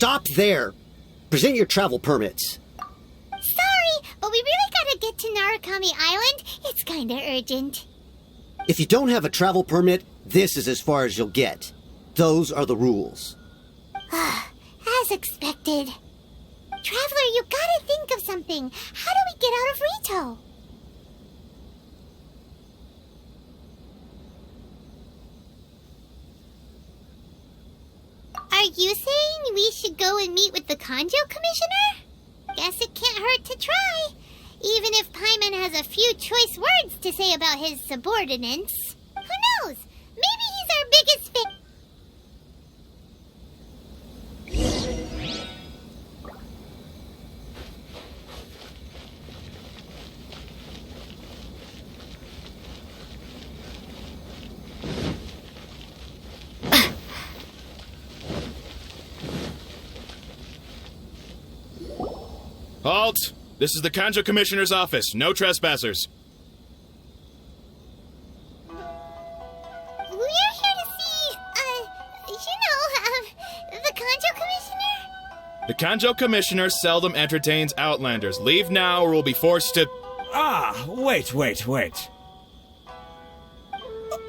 Stop there! Present your travel permits. Sorry, but we really gotta get to Narukami Island. It's kinda urgent. If you don't have a travel permit, this is as far as you'll get. Those are the rules. As expected. Traveler, you gotta think of something. How do we get out of Rito? Are you saying we should go and meet with the Kanjo Commissioner? Guess it can't hurt to try. Even if Paimon has a few choice words to say about his subordinates. Who knows? Maybe he's our biggest fan. Halt! This is the Kanjo Commissioner's office. No trespassers. We're here to see, the Kanjo Commissioner? The Kanjo Commissioner seldom entertains Outlanders. Leave now or we'll be forced to... Wait.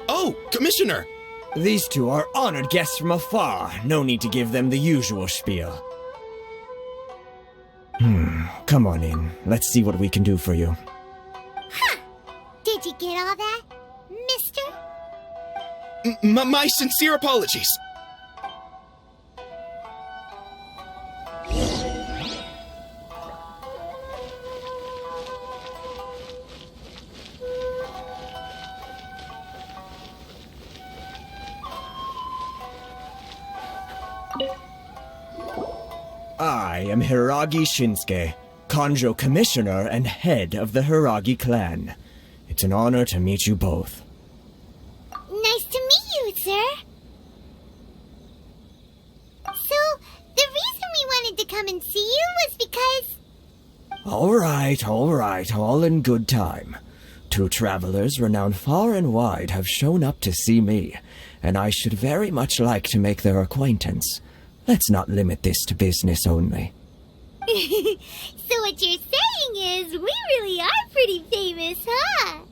Oh, Commissioner! These two are honored guests from afar. No need to give them the usual spiel. Come on in. Let's see what we can do for you. Huh! Did you get all that, mister? My sincere apologies. I am Hiragi Shinsuke, Kanjo Commissioner and head of the Hiragi clan. It's an honor to meet you both. Nice to meet you, sir. So, the reason we wanted to come and see you was because... All right, all in good time. Two travelers renowned far and wide have shown up to see me, and I should very much like to make their acquaintance. Let's not limit this to business only. So what you're saying is, we really are pretty famous, huh?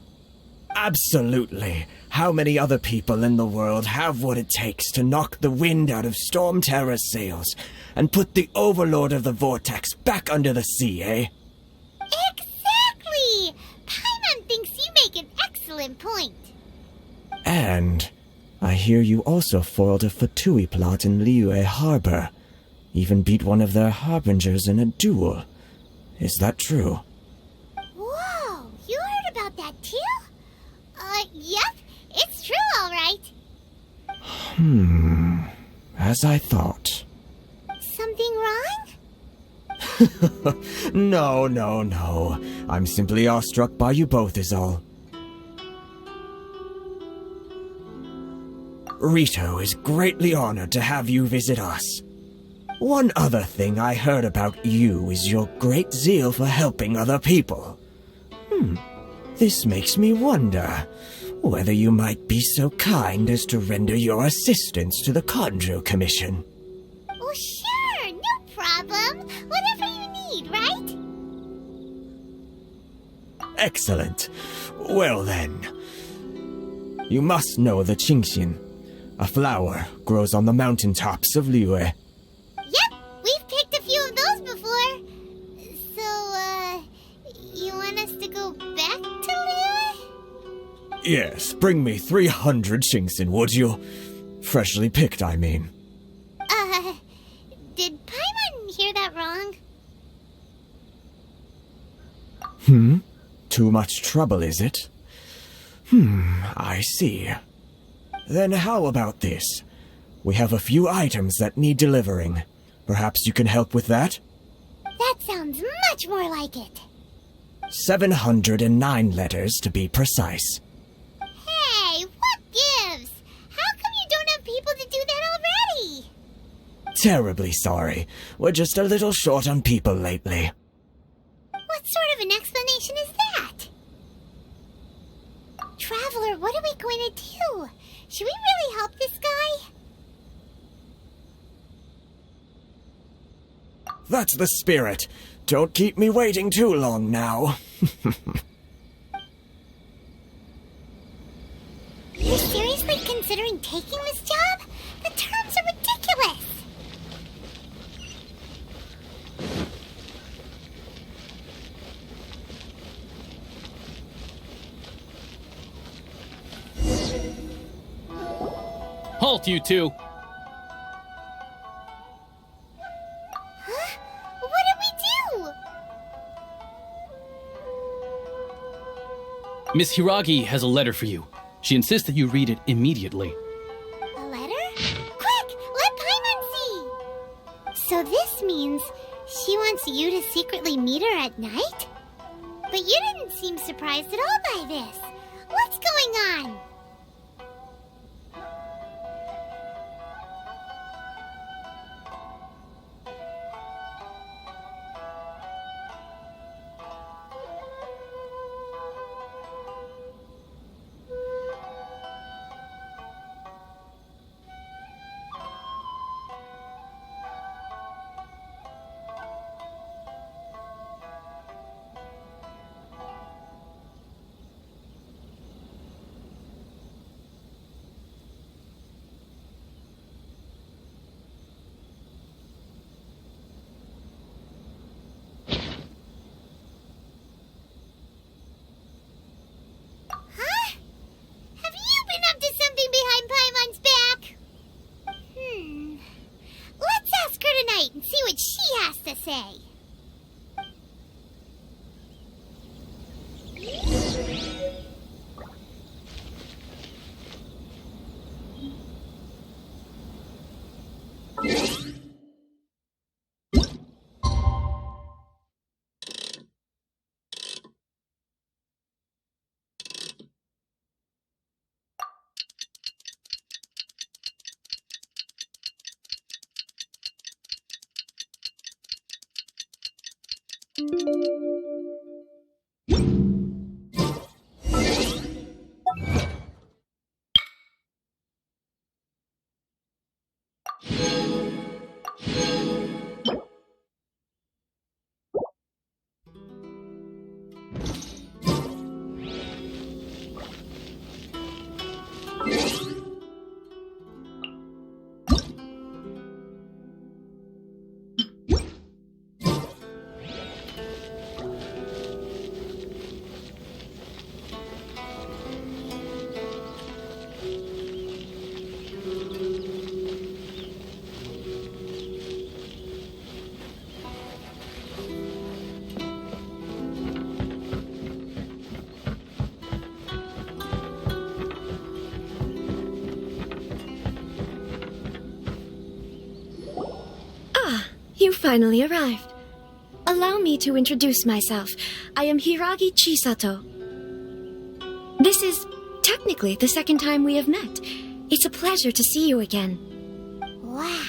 Absolutely. How many other people in the world have what it takes to knock the wind out of Storm Terror's sails and put the Overlord of the Vortex back under the sea, eh? Exactly! Paimon thinks you make an excellent point. And I hear you also foiled a Fatui plot in Liyue Harbor. Even beat one of their harbingers in a duel. Is that true? Whoa, you heard about that too? Yep, it's true, all right. As I thought. Something wrong? No. I'm simply awestruck by you both is all. Rito is greatly honored to have you visit us. One other thing I heard about you is your great zeal for helping other people. This makes me wonder whether you might be so kind as to render your assistance to the Kanjo Commission. Oh, sure, no problem. Whatever you need, right? Excellent. Well then, you must know the Qingxin. A flower grows on the mountaintops of Liyue. Yep, we've picked a few of those before. So, you want us to go back to Liyue? Yes, bring me 300 Qingxin, would you? Freshly picked, I mean. Did Paimon hear that wrong? Too much trouble, is it? I see. Then how about this? We have a few items that need delivering. Perhaps you can help with that? That sounds much more like it. 709 letters to be precise. Hey, what gives? How come you don't have people to do that already? Terribly sorry. We're just a little short on people lately. What sort of an explanation is that? Traveler, what are we going to do? Should we really help this guy? that's the spirit. Don't keep me waiting too long now. You're seriously considering taking this job? The terms are ridiculous! Halt, you two! Huh? What did we do? Miss Hiragi has a letter for you. She insists that you read it immediately. A letter? Quick! Let Paimon see! So this means she wants you to secretly meet her at night? But you didn't seem surprised at all by this. What's going on? And see what she has to say. You finally arrived. Allow me to introduce myself. I am Hiragi Chisato. This is technically the second time we have met. It's a pleasure to see you again. Wow.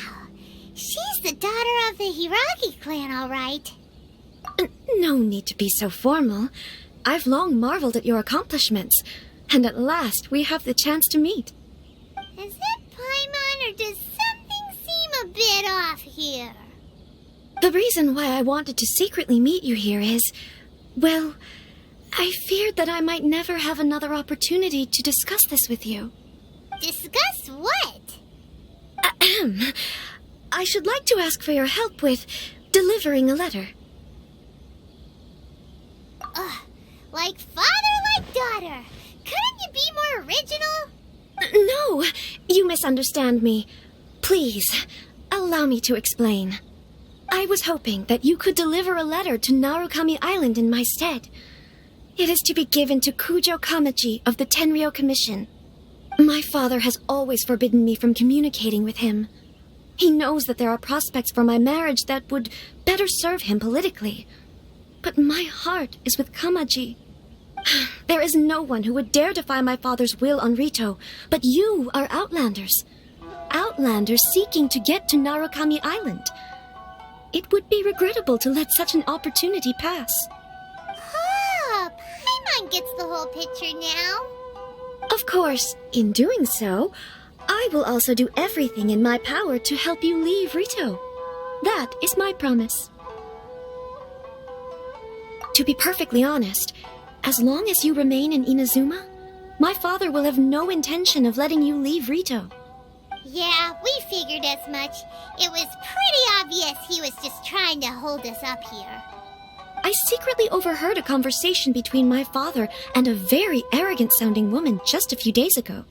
She's the daughter of the Hiragi clan, all right. No need to be so formal. I've long marveled at your accomplishments. And at last we have the chance to meet. Is it Paimon, or does something seem a bit off here? The reason why I wanted to secretly meet you here is, well, I feared that I might never have another opportunity to discuss this with you. Discuss what? Ahem. I should like to ask for your help with delivering a letter. Like father, like daughter. Couldn't you be more original? No, you misunderstand me. Please, allow me to explain. I was hoping that you could deliver a letter to Narukami Island in my stead. It is to be given to Kujo Kamachi of the Tenryou Commission. My father has always forbidden me from communicating with him. He knows that there are prospects for my marriage that would better serve him politically. But my heart is with Kamaji. There is no one who would dare defy my father's will on Rito, but you are Outlanders. Outlanders seeking to get to Narukami Island. It would be regrettable to let such an opportunity pass. Oh, Paimon gets the whole picture now. Of course, in doing so, I will also do everything in my power to help you leave Rito. That is my promise. To be perfectly honest, as long as you remain in Inazuma, my father will have no intention of letting you leave Rito. Yeah, we figured as much. It was pretty obvious he was just trying to hold us up here. I secretly overheard a conversation between my father and a very arrogant-sounding woman just a few days ago.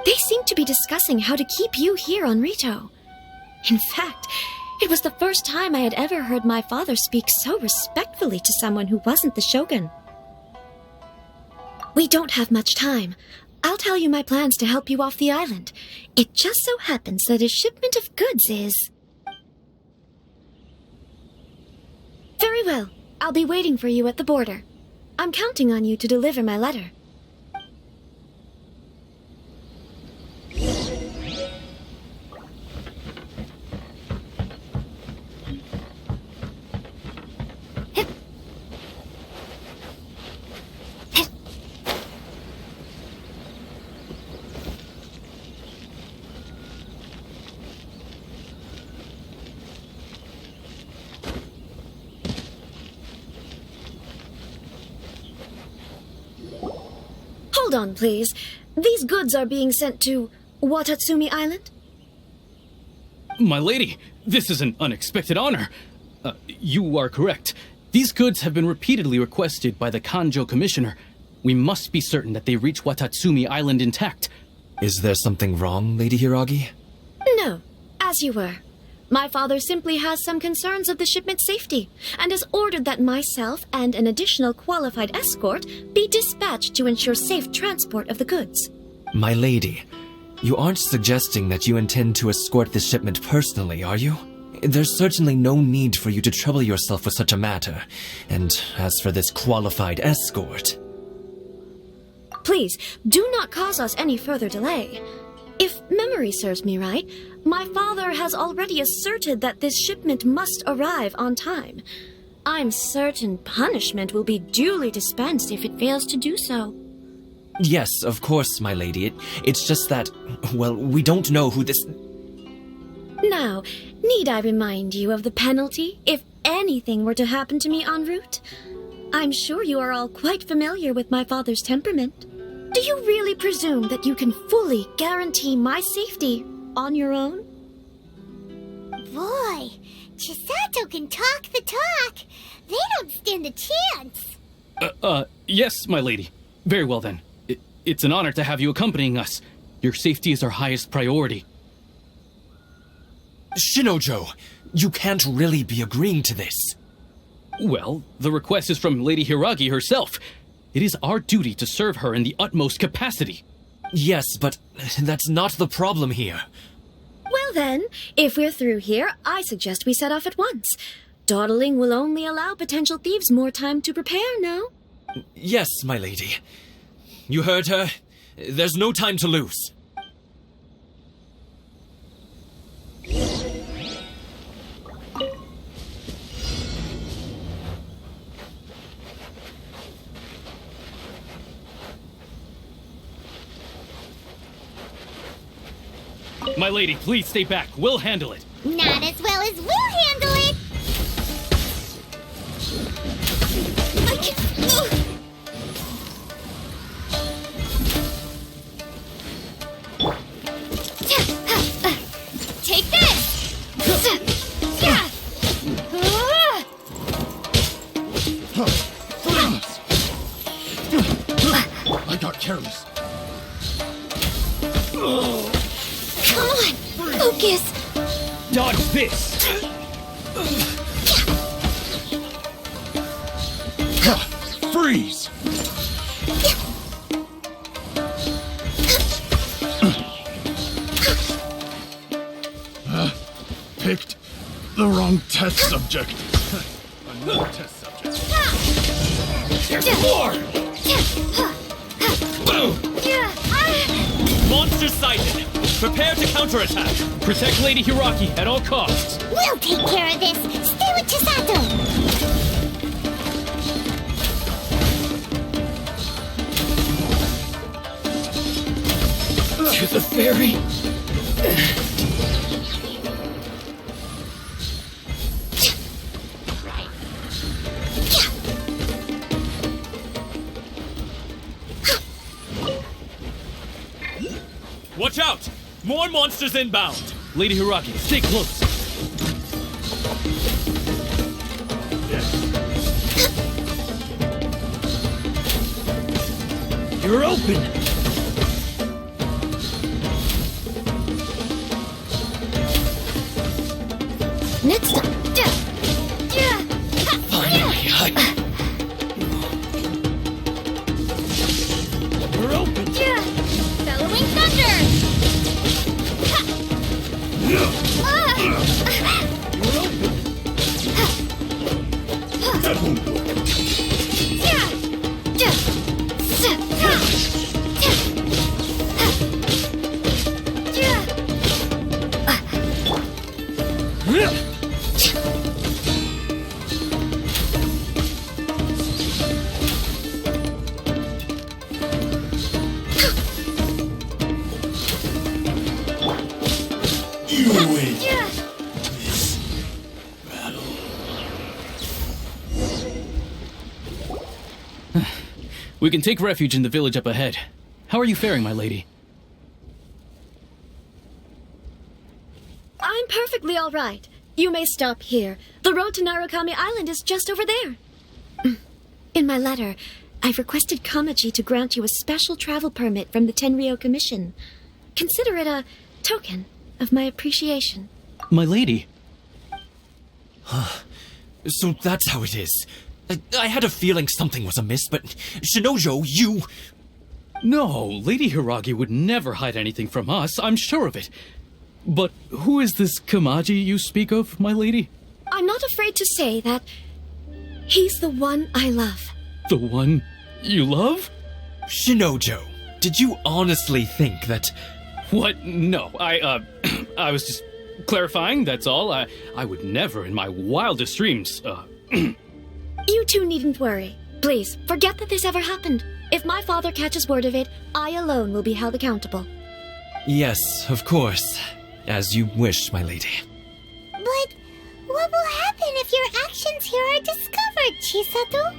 They seemed to be discussing how to keep you here on Rito. In fact, it was the first time I had ever heard my father speak so respectfully to someone who wasn't the shogun. We don't have much time. I'll tell you my plans to help you off the island. It just so happens that a shipment of goods is... Very well. I'll be waiting for you at the border. I'm counting on you to deliver my letter. Hold on, please. These goods are being sent to Watatsumi Island? My lady, this is an unexpected honor. You are correct. These goods have been repeatedly requested by the Kanjo Commissioner. We must be certain that they reach Watatsumi Island intact. Is there something wrong, Lady Hiragi? No, as you were. My father simply has some concerns of the shipment's safety, and has ordered that myself and an additional qualified escort be dispatched to ensure safe transport of the goods. My lady, you aren't suggesting that you intend to escort this shipment personally, are you? There's certainly no need for you to trouble yourself with such a matter. And as for this qualified escort... Please, do not cause us any further delay. If memory serves me right, my father has already asserted that this shipment must arrive on time. I'm certain punishment will be duly dispensed if it fails to do so. Yes, of course, my lady. It's just that, well, we don't know who this... Now, need I remind you of the penalty if anything were to happen to me en route? I'm sure you are all quite familiar with my father's temperament. Do you really presume that you can fully guarantee my safety on your own? Boy, Chisato can talk the talk. They don't stand a chance. Yes, my lady. Very well then. It's an honor to have you accompanying us. Your safety is our highest priority. Shinojo, you can't really be agreeing to this. Well, the request is from Lady Hiragi herself. It is our duty to serve her in the utmost capacity. Yes, but that's not the problem here. Well then, if we're through here, I suggest we set off at once. Dawdling will only allow potential thieves more time to prepare, no? Yes, my lady. You heard her. There's no time to lose. My lady, please stay back. We'll handle it. Not as well as we'll handle it. I can... Take this. I got careless. Come on, focus. Dodge this! Freeze! Picked the wrong test subject. Another test subject. There's more! Monster sighted! Prepare to counterattack! Protect Lady Hiragi at all costs. We'll take care of this. Stay with Chisato. To the ferry. More monsters inbound! Lady Hiragi, stay close. You're open! Next time. We're open! Bellowing thunder! We can take refuge in the village up ahead. How are you faring, my lady? I'm perfectly all right. You may stop here. The road to Narukami Island is just over there. In my letter, I've requested Kamaji to grant you a special travel permit from the Tenryou Commission. Consider it a token of my appreciation. My lady? So that's how it is. I had a feeling something was amiss, but Shinojo, you... No, Lady Hiragi would never hide anything from us, I'm sure of it. But who is this Kamaji you speak of, my lady? I'm not afraid to say that he's the one I love. The one you love? Shinojo, did you honestly think that... What? No, I was just clarifying, that's all. I would never in my wildest dreams, You two needn't worry. Please, forget that this ever happened. If my father catches word of it, I alone will be held accountable. Yes, of course. As you wish, my lady. But what will happen if your actions here are discovered, Chisato?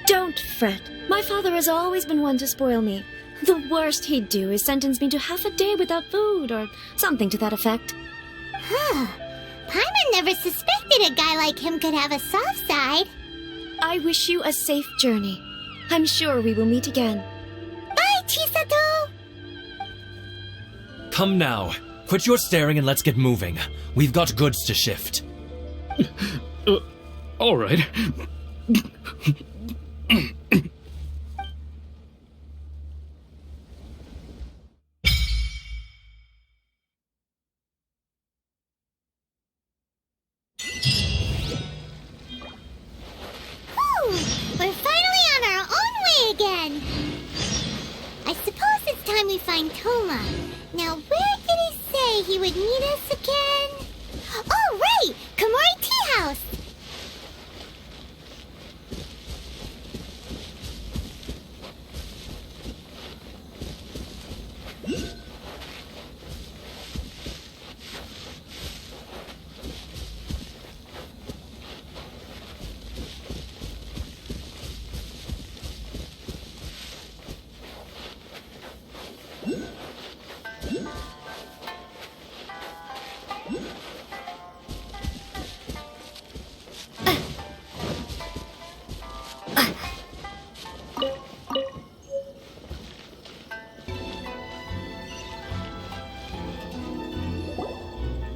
Don't fret. My father has always been one to spoil me. The worst he'd do is sentence me to half a day without food, or something to that effect. Huh. Paimon never suspected a guy like him could have a soft side. I wish you a safe journey. I'm sure we will meet again. Bye, Chisato! Come now. Quit your staring and let's get moving. We've got goods to shift. all right. We're finally on our own way again. I suppose it's time we find Toma. Now, where did he say he would meet us again? Oh, right! Komori Tea House!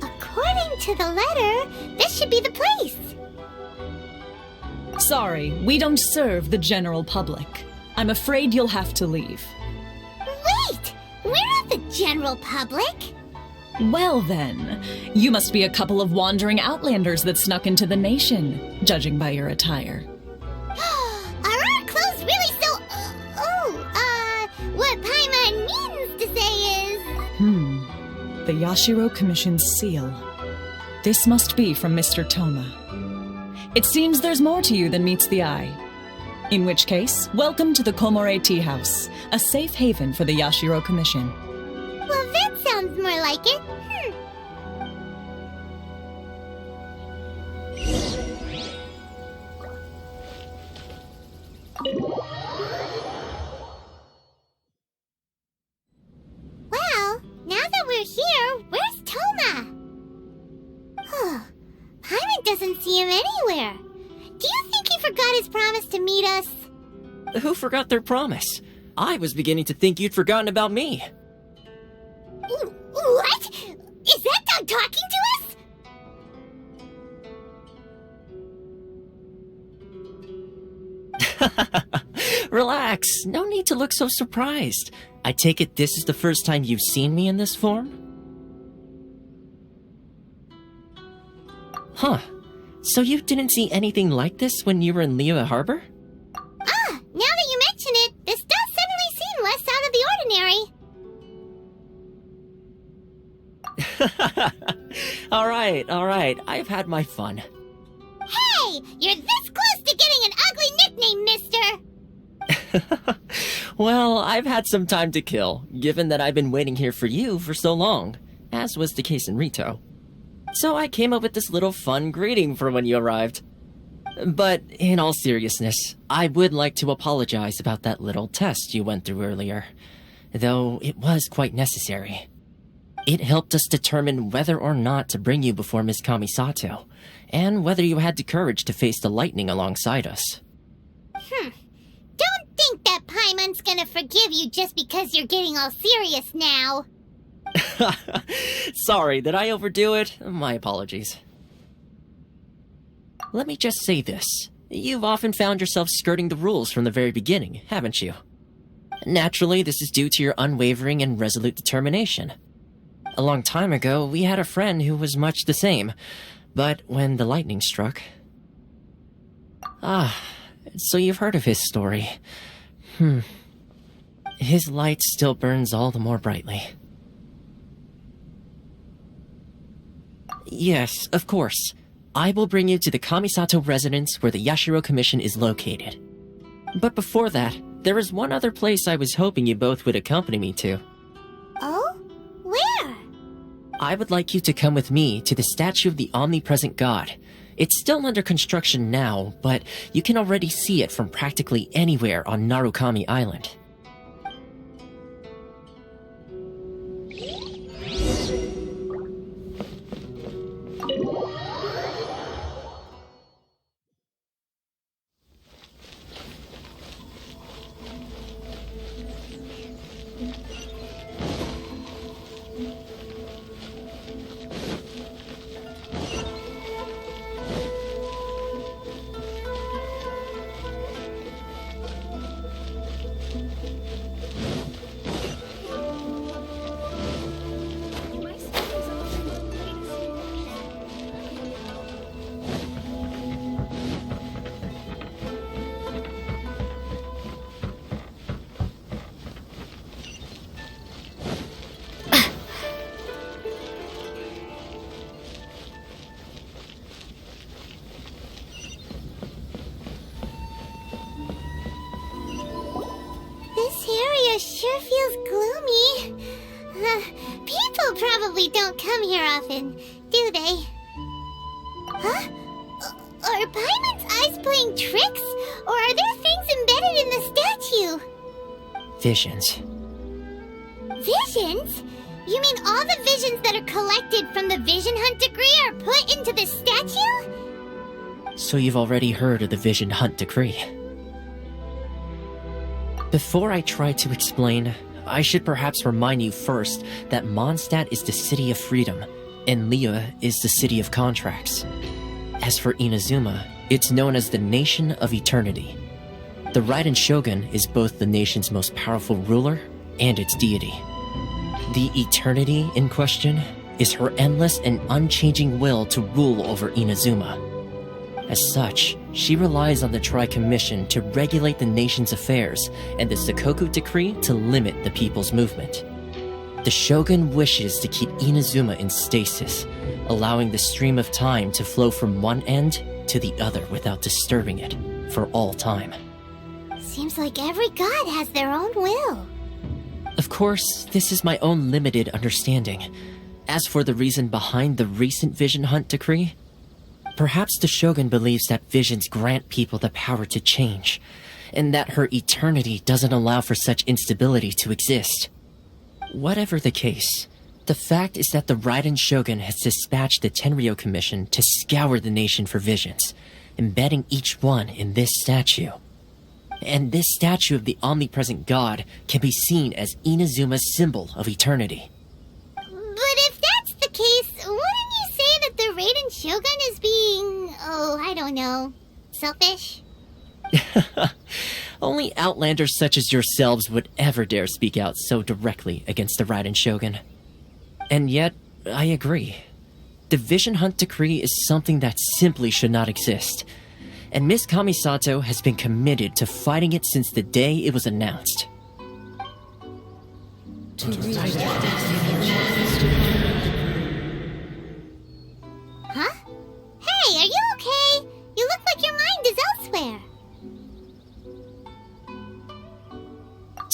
According to the letter, this should be the place. Sorry, we don't serve the general public. I'm afraid you'll have to leave. Wait! We're not the general public. Well then, you must be a couple of wandering outlanders that snuck into the nation, judging by your attire. Are our clothes really so... what Paimon means to say is... The Yashiro Commission's seal. This must be from Mr. Toma. It seems there's more to you than meets the eye. In which case, welcome to the Komore Tea House, a safe haven for the Yashiro Commission. Well, that sounds more like it. Well, now that we're here, doesn't see him anywhere. Do you think he forgot his promise to meet us? Who forgot their promise? I was beginning to think you'd forgotten about me. What? Is that dog talking to us? Relax, no need to look so surprised. I take it this is the first time you've seen me in this form? Huh. So you didn't see anything like this when you were in Liyue Harbor? Ah, now that you mention it, this does suddenly seem less out of the ordinary. Alright, I've had my fun. Hey, you're this close to getting an ugly nickname, mister! Well, I've had some time to kill, given that I've been waiting here for you for so long, as was the case in Rito. So I came up with this little fun greeting for when you arrived. But in all seriousness, I would like to apologize about that little test you went through earlier, though it was quite necessary. It helped us determine whether or not to bring you before Miss Kamisato, and whether you had the courage to face the lightning alongside us. Don't think that Paimon's gonna forgive you just because you're getting all serious now. Sorry, did I overdo it? My apologies. Let me just say this. You've often found yourself skirting the rules from the very beginning, haven't you? Naturally, this is due to your unwavering and resolute determination. A long time ago, we had a friend who was much the same, but when the lightning struck... so you've heard of his story. His light still burns all the more brightly. Yes, of course. I will bring you to the Kamisato residence where the Yashiro Commission is located. But before that, there is one other place I was hoping you both would accompany me to. Oh? Where? I would like you to come with me to the statue of the omnipresent god. It's still under construction now, but you can already see it from practically anywhere on Narukami Island. Sure feels gloomy. People probably don't come here often, do they? Huh? Are Paimon's eyes playing tricks? Or are there things embedded in the statue? Visions. Visions? You mean all the visions that are collected from the Vision Hunt decree are put into the statue? So you've already heard of the Vision Hunt decree. Before I try to explain, I should perhaps remind you first that Mondstadt is the city of freedom, and Liyue is the city of contracts. As for Inazuma, it's known as the Nation of Eternity. The Raiden Shogun is both the nation's most powerful ruler and its deity. The Eternity in question is her endless and unchanging will to rule over Inazuma. As such, she relies on the Tri-Commission to regulate the nation's affairs and the Sakoku Decree to limit the people's movement. The Shogun wishes to keep Inazuma in stasis, allowing the stream of time to flow from one end to the other without disturbing it for all time. Seems like every god has their own will. Of course, this is my own limited understanding. As for the reason behind the recent Vision Hunt decree, perhaps the Shogun believes that visions grant people the power to change, and that her eternity doesn't allow for such instability to exist. Whatever the case, The fact is that the Raiden Shogun has dispatched the Tenryou Commission to scour the nation for visions, embedding each one in this statue. And this statue of the omnipresent god can be seen as Inazuma's symbol of eternity. But if that's the case, wouldn't you say that the Raiden Shogun is being, I don't know, selfish? Only outlanders such as yourselves would ever dare speak out so directly against the Raiden Shogun. And yet, I agree. The Vision Hunt Decree is something that simply should not exist. And Miss Kamisato has been committed to fighting it since the day it was announced. Huh? Hey, are you okay? You look like your mind is elsewhere.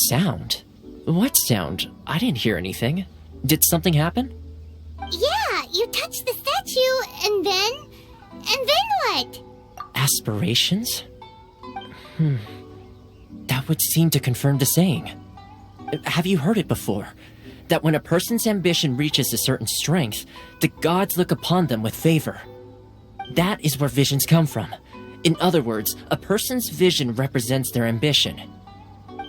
Sound? What sound? I didn't hear anything. Did something happen? Yeah, you touched the statue, and then what? Aspirations? That would seem to confirm the saying. Have you heard it before? That when a person's ambition reaches a certain strength, the gods look upon them with favor. That is where visions come from. In other words, a person's vision represents their ambition.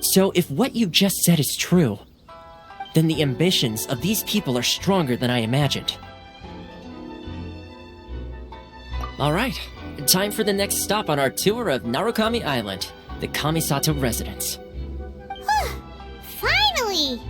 So if what you just said is true, then the ambitions of these people are stronger than I imagined. Alright, time for the next stop on our tour of Narukami Island, the Kamisato residence. Finally!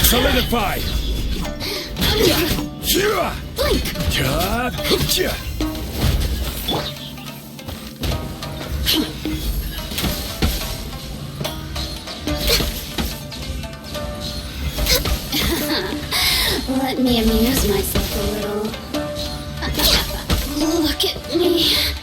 Solidify! Let me amuse myself a little. Look at me.